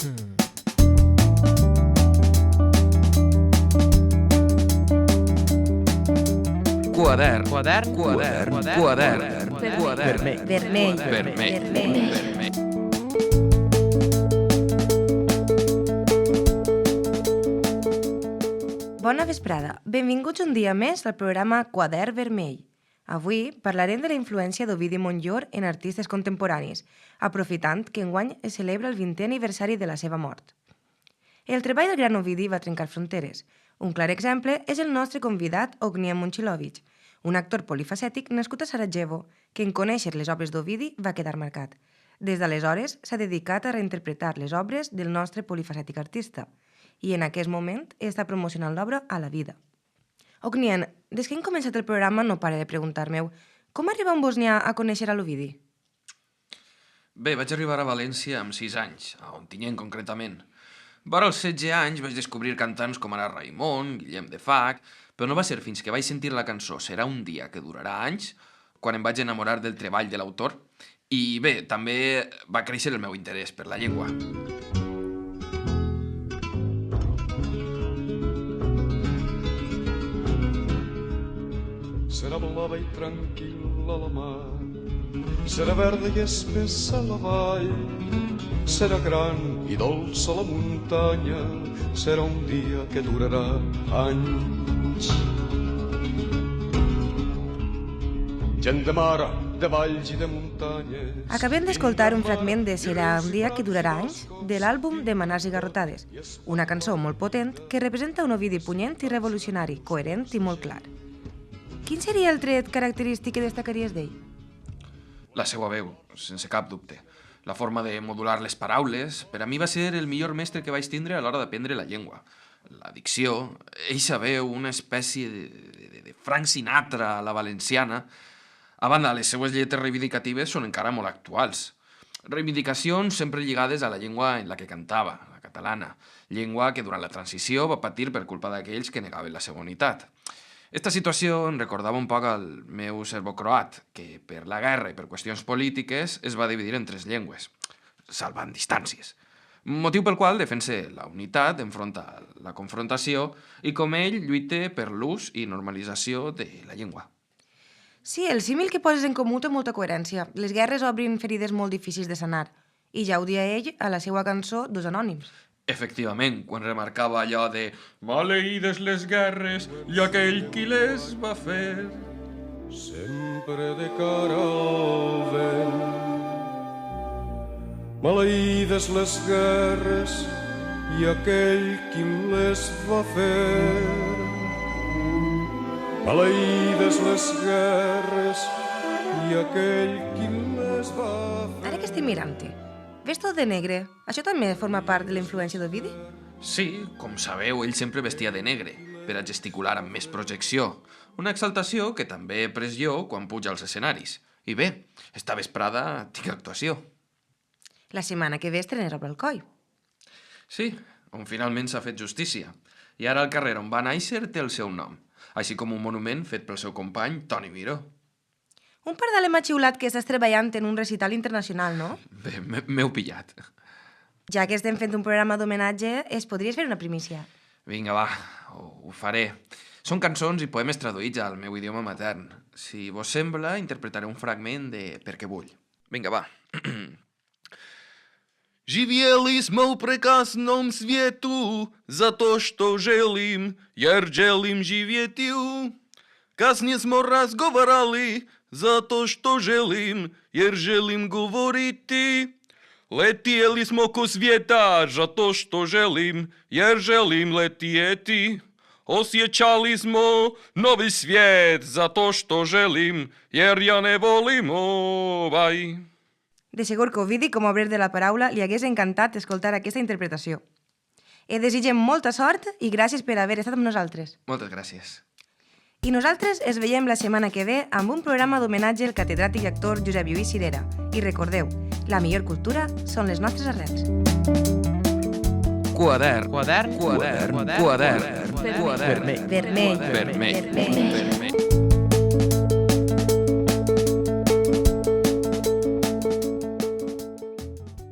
Quadern vermell. Bona vesprada, benvinguts un dia més al programa Quadern Vermell. Avui parlarem de la influència d'Ovidi Montllor en artistes contemporanis, aprofitant que enguany es celebra el 20è aniversari de la seva mort. El treball del gran Ovidi va trencar fronteres. Un clar exemple és el nostre convidat Ognjen Momcilovic, un actor polifacètic nascut a Sarajevo, que en conèixer les obres d'Ovidi va quedar marcat. Des d'aleshores s'ha dedicat a reinterpretar les obres del nostre polifacètic artista, i en aquest moment està promocionant l'obra a la vida. Ognjen, des que hem començat el programa no pare de preguntar-me com arriba un bosnià a conèixer a l'Ovidi? Bé, vaig arribar a València amb 6 anys, a Ontinyent concretament. Vora els 16 anys vaig descobrir cantants com ara Raimon, Guillem de Fac, però no va ser fins que vaig sentir la cançó Serà un dia que durarà anys, quan em vaig enamorar del treball de l'autor, i bé, també va créixer el meu interès per la llengua. Serà blava i tranquil·la la mar, serà verda i espessa la vall, serà gran i dolça la muntanya, serà un dia que durarà anys. Gent de mar, de valls i de muntanyes... Acabem d'escoltar un fragment de Serà un dia que durarà anys de l'àlbum de Manars i Garrotades, una cançó molt potent que representa un Ovidi punyent i revolucionari, coherent i molt clar. Quin seria el tret característic que destacaries d'ell? La seva veu, sense cap dubte. La forma de modular les paraules, per a mi va ser el millor mestre que vaig tindre a l'hora d'aprendre la llengua. La dicció, eixa veu, una espècie de Frank Sinatra a la valenciana. A banda, les seues lletres reivindicatives són encara molt actuals. Reivindicacions sempre lligades a la llengua en la que cantava, la catalana, llengua que durant la transició va patir per culpa d'aquells que negaven la seva unitat. Esta situació em recordava un poc al meu serbo-croat, que per la guerra i per qüestions polítiques es va dividir en 3 llengües, salvant distàncies. Motiu pel qual defensa la unitat enfront a la confrontació i com ell lluita per l'ús i normalització de la llengua. Sí, el símil que poses en comú té molta coherència. Les guerres obrin ferides molt difícils de sanar, i ja ho dia ell a la seva cançó Dos anònims. Efectivament, quan remarcava allò de «Maleïdes les guerres i aquell qui les va fer». Sempre de cara al vent. Maleïdes les guerres i aquell qui les va fer. Maleïdes les guerres i aquell qui les va fer. Ara que estic mirant-te, ves tot de negre. Això també forma part de la influència d'Ovidi? Sí, com sabeu, ell sempre vestia de negre, per a gesticular amb més projecció. Una exaltació que també he pres jo quan puja als escenaris. I bé, esta vesprada tinc actuació. La setmana que ve estrenes Obre el coll. Sí, on finalment s'ha fet justícia. I ara el carrer on va néixer té el seu nom, així com un monument fet pel seu company Toni Miró. Un pardal m'ha xiulat que estàs treballant en un recital internacional, no? Bé, m'heu pillat. Ja que estem fent un programa d'homenatge, es podries fer una primícia. Vinga, va, ho faré. Són cançons i poemes traduïts al meu idioma matern. Si vos sembla, interpretaré un fragment de Perquè vull. Vinga, va. Живели smo v prekrasnom svijetu, zato što želim, jer želim živjeti. Kasnije smo razgovarali, zato što želim, jer želim govoriti. Letjeli smo ko svijeta, zato što želim, jer želim letjeti. Osjećali smo novi svijet, zato što želim, jer ja ne volim ovaj. De segur que Ovidi, com a obrer de la paraula, li hagués encantat escoltar aquesta interpretació. Desitgem molta sort i gràcies per haver estat amb nosaltres. Moltes gràcies. I nosaltres es veiem la setmana que ve amb un programa d'homenatge al catedràtic i actor Josep Lluís Cirera. I recordeu, la millor cultura són les nostres arrels. Quadern vermell.